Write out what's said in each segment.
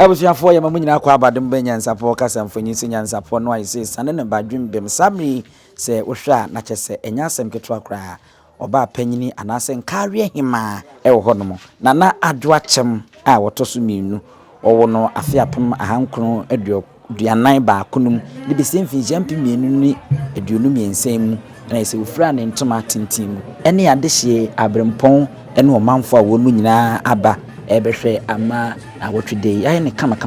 Ebusuafo ya mamu nyina kwa abadom be Nyansapo kasa mfonyisi Nyansapo no ayise sane ne badwem bem samri se wohwa na kyese enyasem ketwa kra oba panyini anase Nkawiehemaa ewo honom na Adwoa Akyem a wotoso mienu owo no afiapem ahankron aduanan ba kunum de besemfi jampi mienu ni aduonu miensem na ese ofra ne ntoma tintim ene adehye abrempon ene omanfo a wonu nyina aba ebehwe ama awotwedei aye ne kama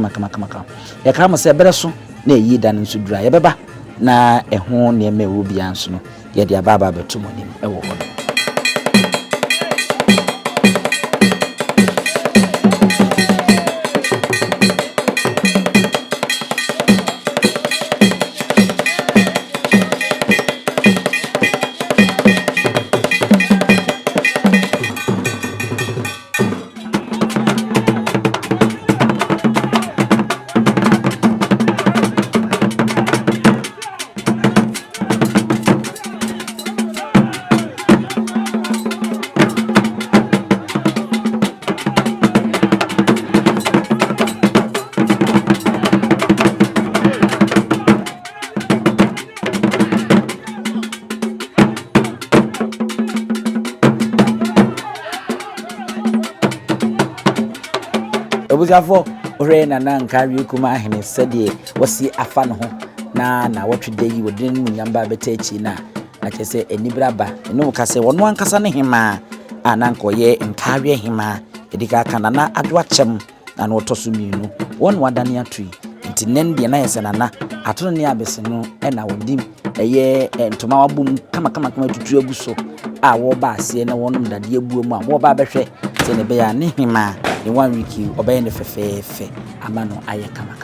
ya kama se bereso na eyi dan nso dura ye beba na eho ne eme wo bia nso no ye de ababa betumonim ewo ho Obuziafo ore na Nkawiehemaa hene sede wasi afa no ho na wotwede yi wodin munyamba betachi na kyese enibraba eno kase wono ankasa ne hema anankoye Nkawiehemaa edika kana na Adwoa Akyem na wotoso mienu won wadane atui nti nende na yese na atono ne abese no na wodim eye ntoma wabum kama tutu aguso a wo ba ase na wonum dade abuo mu a wo ba behwe se ne be ya ne hema in 1 week obey ne fefefe amano aye kama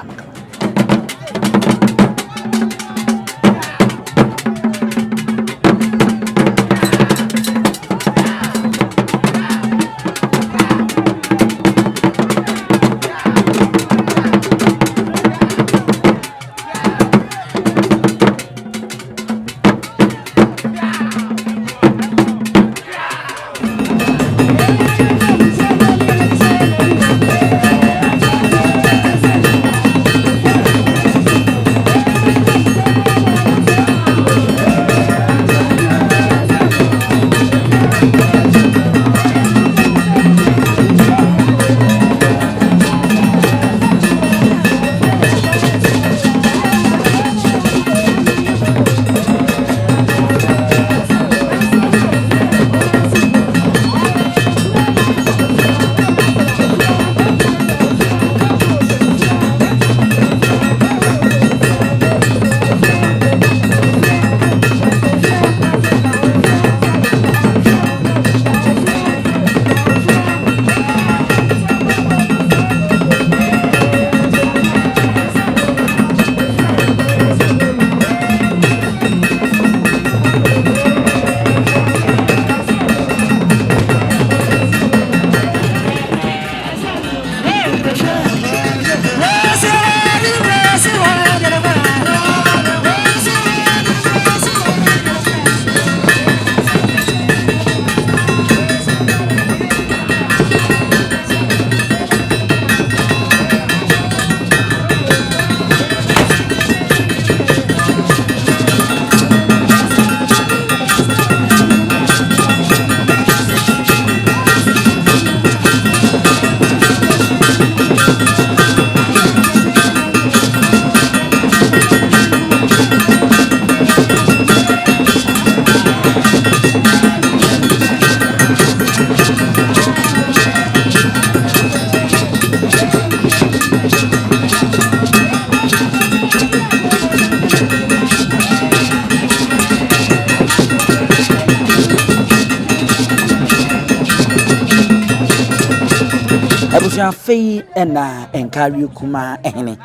Fei ena Nkawiehemaa ehene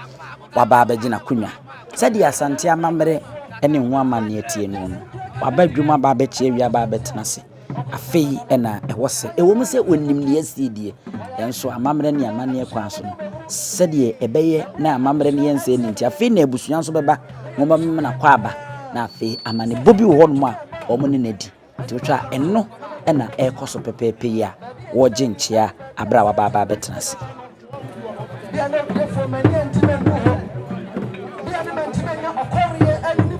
waba abegina kunwa sedi asante amamre ene nwa amane atie no waba dwuma aba abechie wi aba abetenase afei ena ewose ewom se onim ne asidie enso amamre ne amane kwan so sedi ebeye na amamre ne yense ni nti afei na ebusuan so beba ngoma na kwa aba na afei amane bobi wo hono a omo ne nadi nti wotwa eno ena ekoso pepepe ya wo ginchia abra waba abetenase. therefore many intimate who hope. The element to make a Korea and who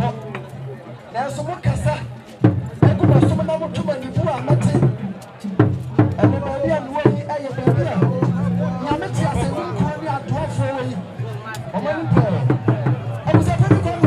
hope. There's some Mukasa. I could have some number two and you are not. And the Maria and Wally, I am baby. Yamati as a new Korea to offer. I was a very good.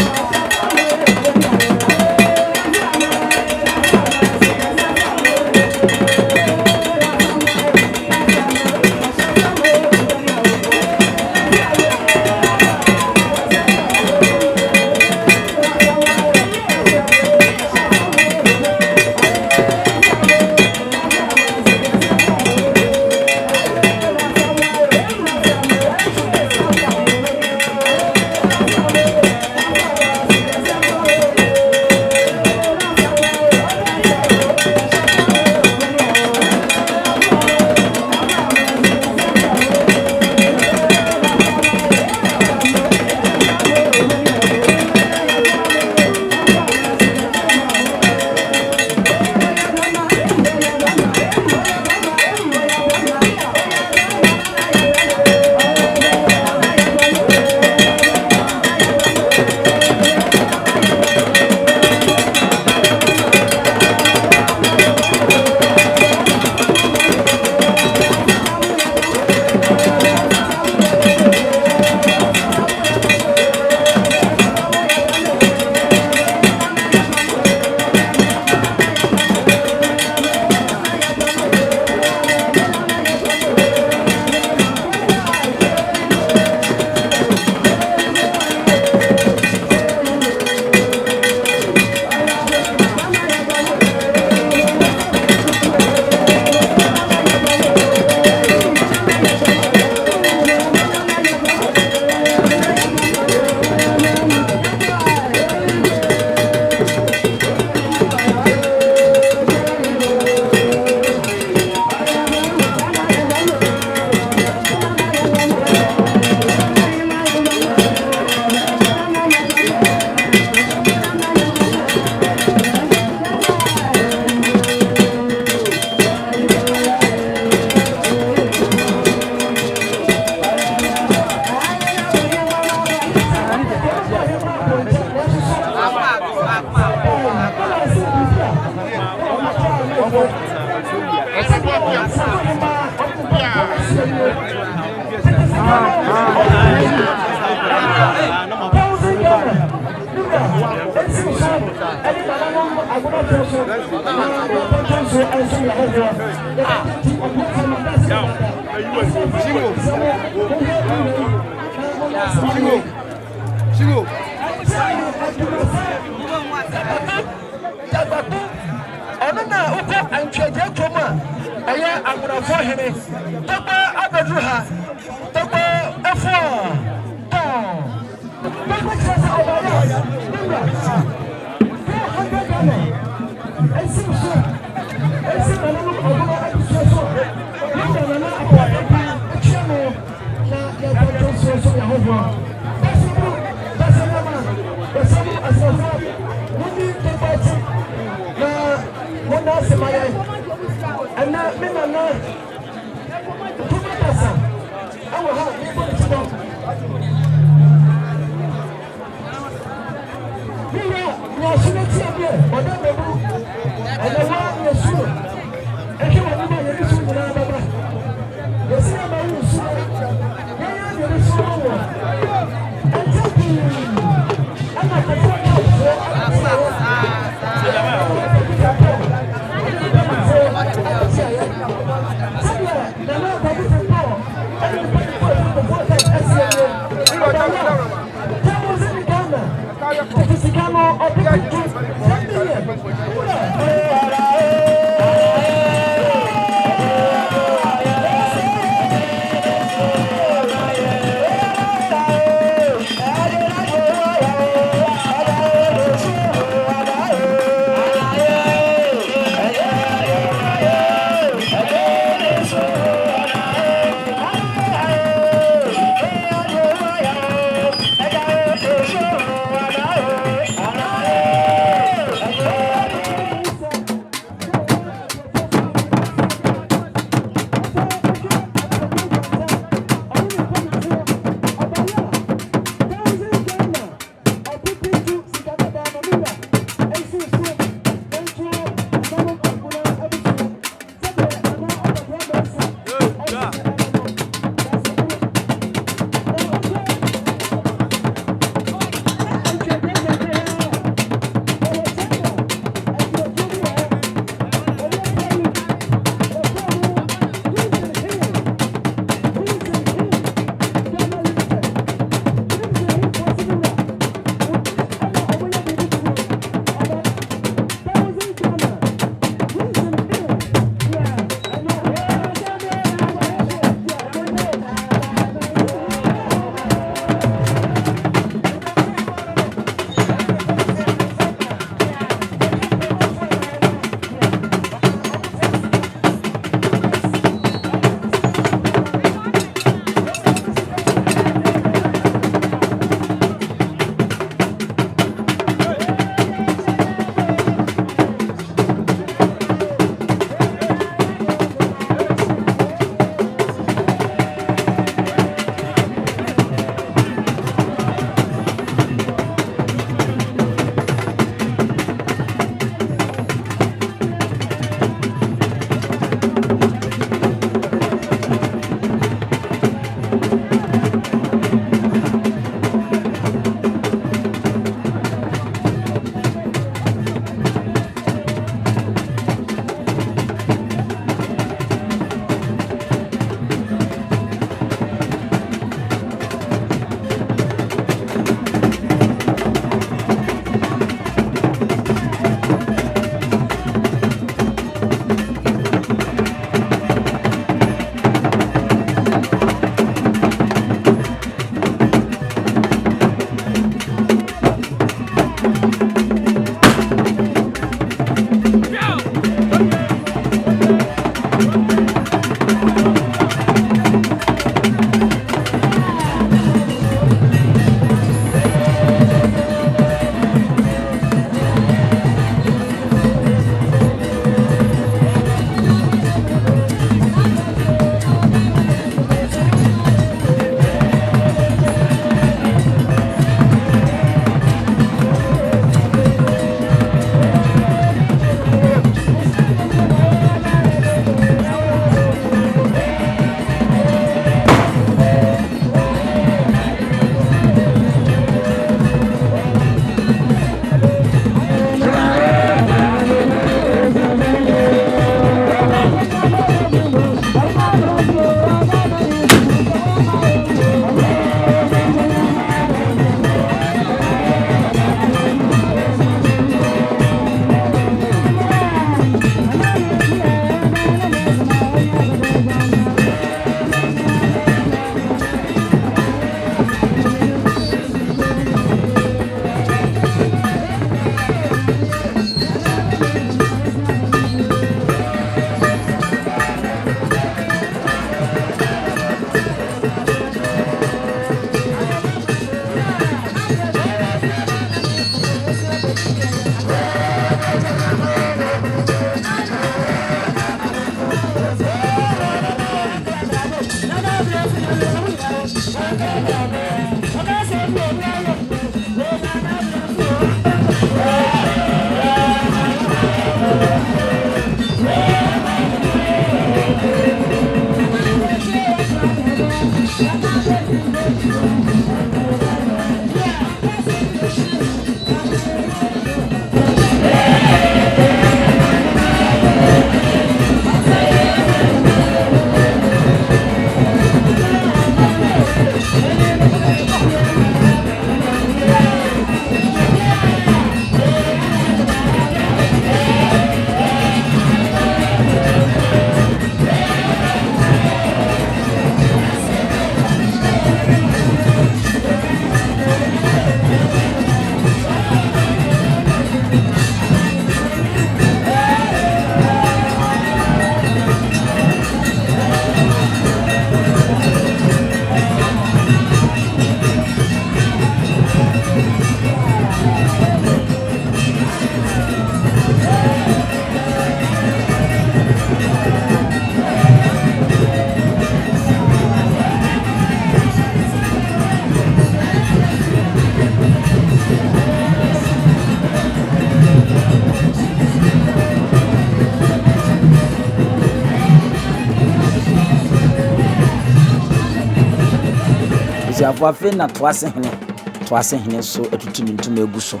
Isiafo afi na toase hene so etutu ntum egu so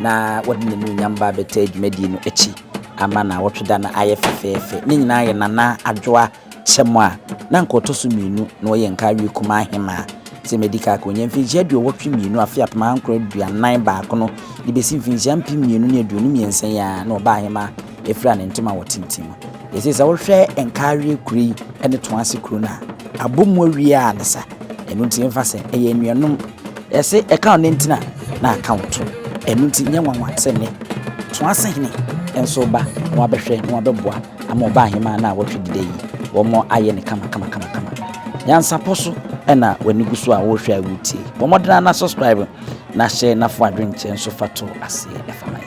na wode ne nyamba beta adwumadi no echi ama na wotweda na aye fefefe ne nyina ye nana Adwoa chemwa na nkoto so mienu na oye Nkawiehemaa se medical ko nya mfinjia de wotwe mienu afi apama ankro aduanan baako no de besi mfinjia mpi mienu ne aduonu miensen ya na Obahemaa efra ne ntoma wotintim yesi sa wohwe Nkawie kuri ene toase kuro na abomu awie a nesa enu nti mfa se eye nuanom ese account ntina na account enu nti nyanwanwa se ne toase hene enso ba no abehwe no abeboa ama Obahemaa na wotwe dide yi wo mo aye ne kama Nyansapo so ena wani guso a wo hwa wutie wo modena na subscribe na share na fo adwenche enso fato ase efamai.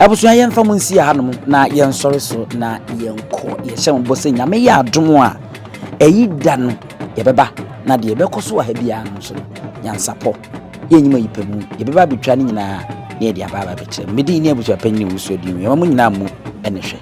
abusua yen fa munsi hanom na yen sori so na yen ko ye hyem bo se nyame ya adom a eyi da no ye beba na de ye bekoso wa ha bia no so Nyansapo yenyima yipemu ye beba betwa ne nyina na ye de ababa bekire medi ni abusua panyin wuso di mu mo nyina mu ene hwe.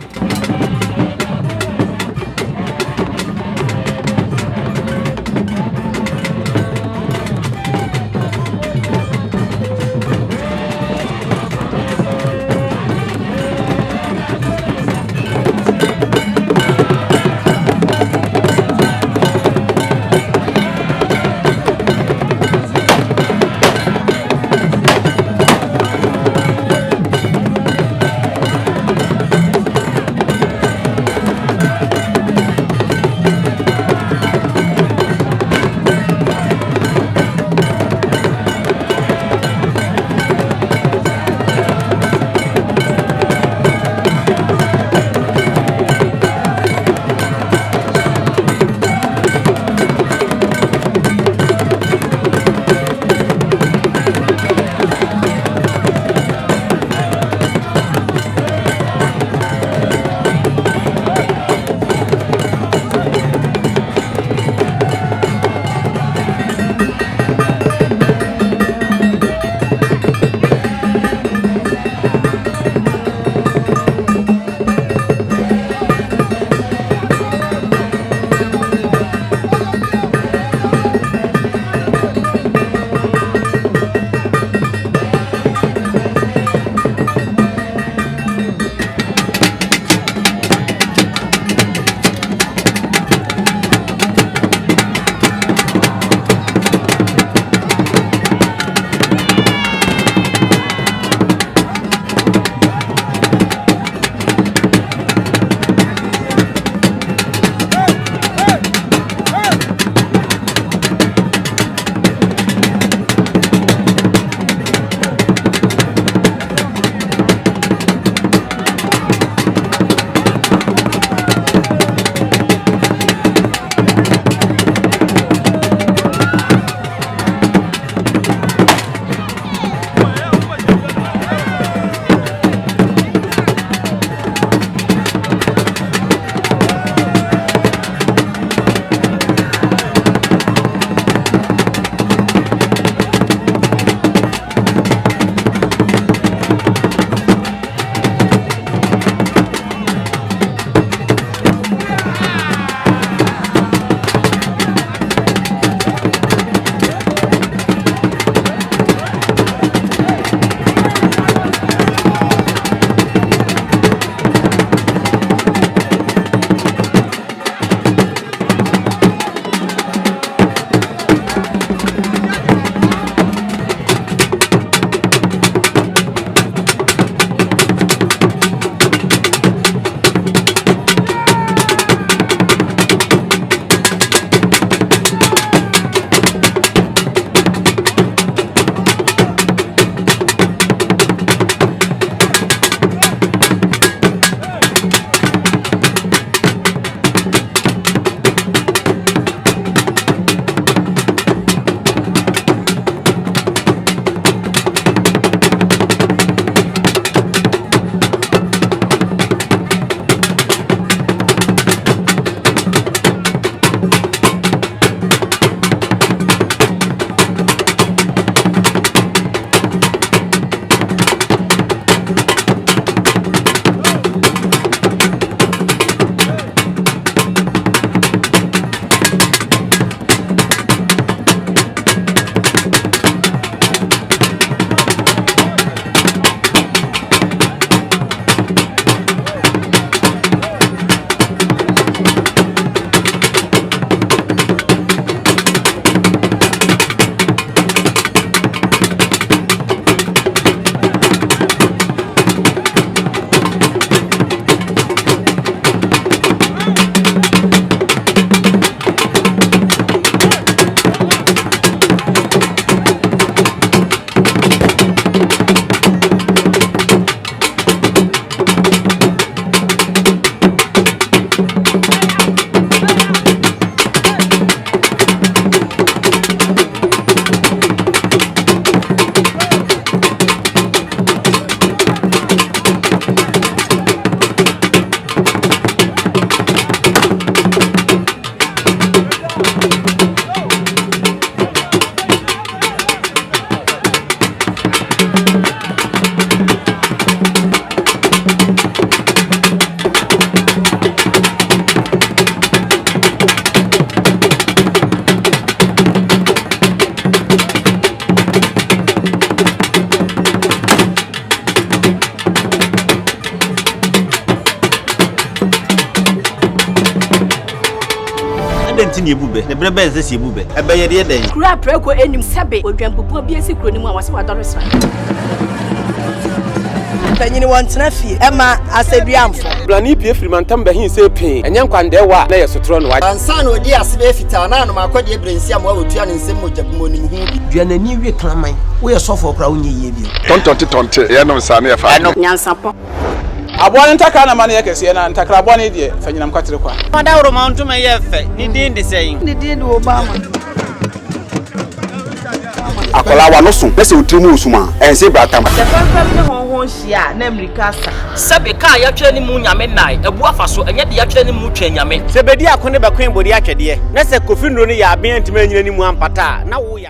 denti ni ebube ne brebe nse si ebube ebe ye de den kura preko enim sebe odwampopo bi esi kuro ni mu a wase wadore sra panyini wontena fie ema aseduamfo blani pie frimantam behin se pin enye nkwandewa na yesotro no wa ansa na odi asebe fita na no makode ebrensi am wa otua ne nsem mojabumo ni hu duanani wie klaman wo ye sofo kra wo nye ye bi tontonte ye no nsa na ye fa Nyansapo Aboa ntaka na mane yakese na ntakra aboa ne de fanyinam kwatere kwa Madawro mountuma ye fe ni din de sein ni din de Obama akola wa no so pese utrimu usuma ense bratam se fanfam ne honhon hia na America sa sebe ka ya twa ni mu nyame nai ebu afa so enye de ya twa ni mu twa nyame se bedi akone bakwen bodi atwede na se kofi nro ni ya aben ntime nyina ni mu ampata na wo ya